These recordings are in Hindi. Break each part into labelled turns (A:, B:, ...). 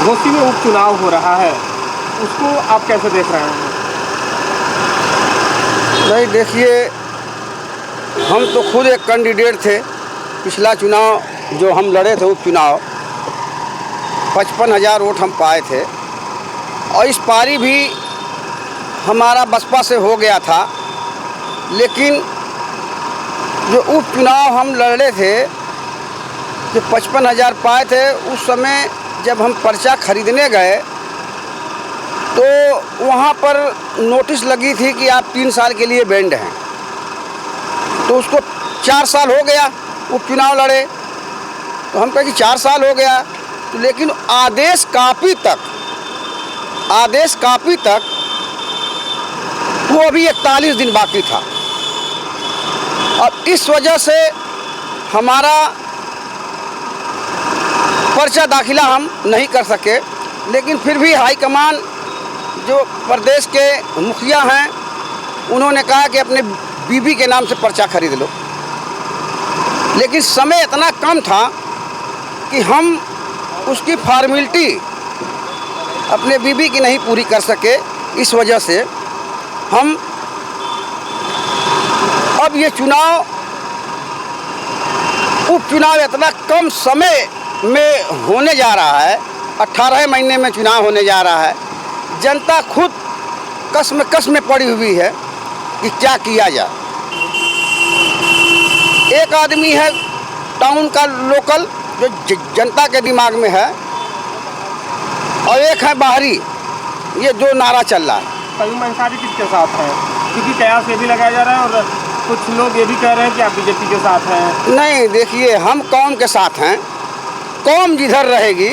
A: घोसी में उपचुनाव हो रहा है, उसको आप कैसे देख रहे हैं?
B: नहीं, देखिए, हम तो खुद एक कैंडिडेट थे। पिछला चुनाव जो हम लड़े थे उपचुनाव 55,000 वोट हम पाए थे और इस पारी भी हमारा बसपा से हो गया था। लेकिन जो उपचुनाव हम लड़े थे जो 55,000 पाए थे, उस समय जब हम पर्चा खरीदने गए तो वहाँ पर नोटिस लगी थी कि आप 3 साल के लिए बैंड हैं। तो उसको 4 साल हो गया, उपचुनाव लड़े तो हम कहे कि 4 साल हो गया, तो लेकिन आदेश कापी तक वो अभी 41 दिन बाकी था। अब इस वजह से हमारा पर्चा दाखिला हम नहीं कर सके। लेकिन फिर भी हाईकमान जो प्रदेश के मुखिया हैं उन्होंने कहा कि अपने बीबी के नाम से पर्चा खरीद लो। लेकिन समय इतना कम था कि हम उसकी फॉर्मेलिटी अपने बीबी की नहीं पूरी कर सके। इस वजह से हम अब ये उपचुनाव इतना कम समय में होने जा रहा है, 18 महीने में चुनाव होने जा रहा है। जनता खुद कस में पड़ी हुई है कि क्या किया जाए। एक आदमी है टाउन का लोकल जो जनता के दिमाग में है और एक है बाहरी, ये जो नारा चल रहा है।
A: कयूम अंसारी किसके साथ हैं? क्योंकि कयास ये भी लगाया जा रहा है और कुछ लोग ये भी कह रहे हैं कि आप बीजेपी के साथ हैं।
B: नहीं, देखिए, हम कौम के साथ हैं। कौम जिधर रहेगी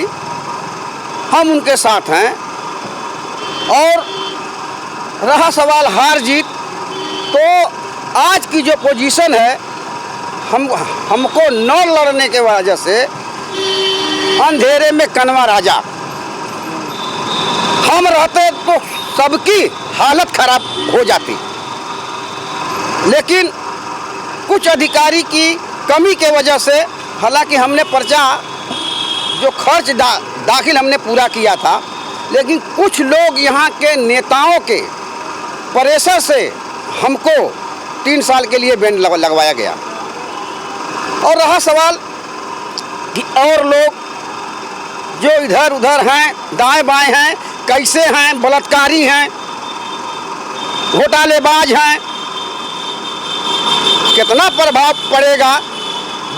B: हम उनके साथ हैं। और रहा सवाल हार जीत, तो आज की जो पोजीशन है हमको न लड़ने के वजह से अंधेरे में कनवा राजा। हम रहते तो सबकी हालत खराब हो जाती। लेकिन कुछ अधिकारी की कमी के वजह से, हालांकि हमने पर्चा जो खर्च दाखिल हमने पूरा किया था, लेकिन कुछ लोग यहाँ के नेताओं के प्रेशर से हमको 3 साल के लिए बैंड लगवाया गया। और रहा सवाल कि और लोग जो इधर उधर हैं, दाएं बाएं हैं, कैसे हैं, बलात्कारी हैं, घोटालेबाज हैं, कितना प्रभाव पड़ेगा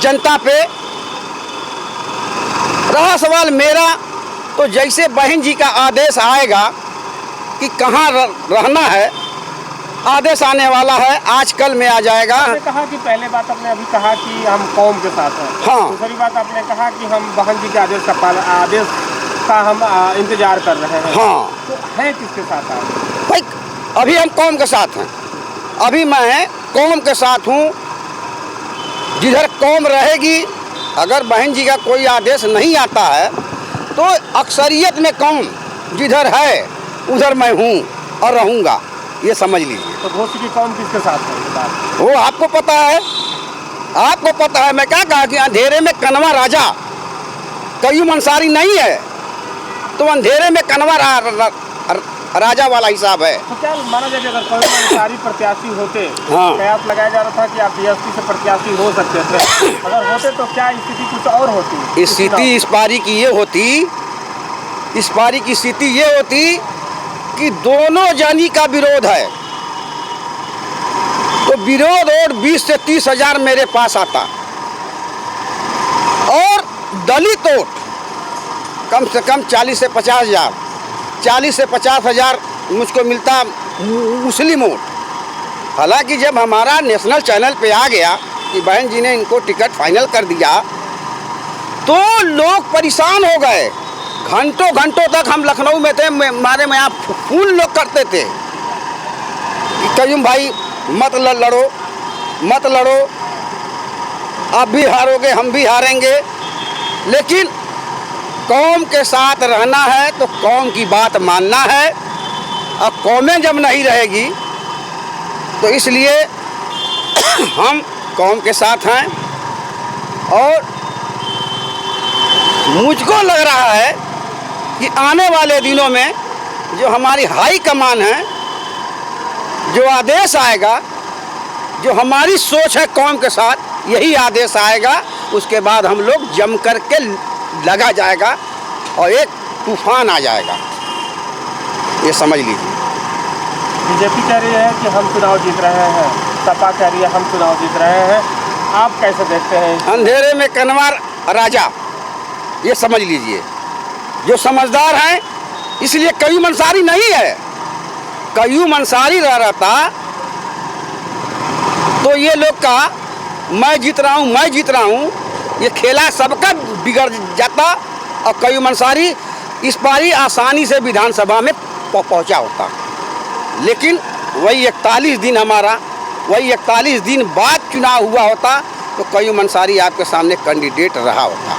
B: जनता पे। रहा सवाल मेरा, तो जैसे बहन जी का आदेश आएगा कि कहाँ रहना है, आदेश आने वाला है, आजकल में आ जाएगा।
A: आपने कहा कि पहले बात आपने अभी कहा कि हम कौम के साथ हैं।
B: हाँ।
A: दूसरी बात आपने कहा कि हम बहन जी के आदेश का हम इंतजार कर रहे हैं।
B: हाँ।
A: तो हैं किसके साथ आप?
B: भाई, अभी हम कौम के साथ हैं। अभी मैं कौम के साथ हूँ। जिधर कौम रहेगी, अगर बहन जी का कोई आदेश नहीं आता है तो अक्सरियत में कौम जिधर है उधर मैं हूँ और रहूँगा, ये समझ लीजिए।
A: तो घोसी की कौम किसके साथ है?
B: वो आपको पता है, आपको पता है। मैं क्या कहा कि अंधेरे में कनवा राजा। कयूम अंसारी नहीं है तो अंधेरे में कनवा राजा वाला हिसाब है।
A: तो क्या माना जाए कि अगर कयूम अंसारी प्रत्याशी होते,
B: हाँ,
A: कयास लगाया जा रहा था कि आप बीएसपी से प्रत्याशी हो सकते थे, अगर होते तो क्या स्थिति कुछ और होती?
B: स्थिति इस पारी की ये होती, इस पारी की स्थिति ये होती कि दोनों जानी का विरोध है, तो विरोध और 20 से 30 हजार मेरे पास आता और दलित वोट कम से कम 40 से 50 हजार, 40 से 50 हजार मुझको मिलता मुस्लिम वोट। हालांकि जब हमारा नेशनल चैनल पे आ गया कि बहन जी ने इनको टिकट फाइनल कर दिया तो लोग परेशान हो गए। घंटों घंटों तक हम लखनऊ में थे, हमारे में यहाँ फूल लोग करते थे कि कयूम भाई मत लड़ो, मत लड़ो, आप भी हारोगे, हम भी हारेंगे। लेकिन कौम के साथ रहना है तो कौम की बात मानना है। अब कौमें जब नहीं रहेगी तो इसलिए हम कौम के साथ हैं। और मुझको लग रहा है कि आने वाले दिनों में जो हमारी हाई कमान है, जो आदेश आएगा, जो हमारी सोच है कौम के साथ, यही आदेश आएगा। उसके बाद हम लोग जम कर के लगा जाएगा और एक तूफान आ जाएगा, ये समझ लीजिए।
A: बीजेपी कह रही है कि हम चुनाव जीत रहे हैं, सपा कह रही है हम चुनाव जीत रहे हैं, आप कैसे देखते हैं?
B: अंधेरे में कनवार राजा, ये समझ लीजिए। जो समझदार हैं, इसलिए कयूम अंसारी नहीं है। कयूम अंसारी रह रहता तो ये लोग का मैं जीत रहा हूँ, मैं जीत रहा हूँ, ये खेला सबका बिगड़ जाता और कयूम अंसारी इस बारी आसानी से विधानसभा में पहुँचा होता। लेकिन वही 41 दिन हमारा, वही 41 दिन बाद चुनाव हुआ होता तो कयूम अंसारी आपके सामने कैंडिडेट रहा होता।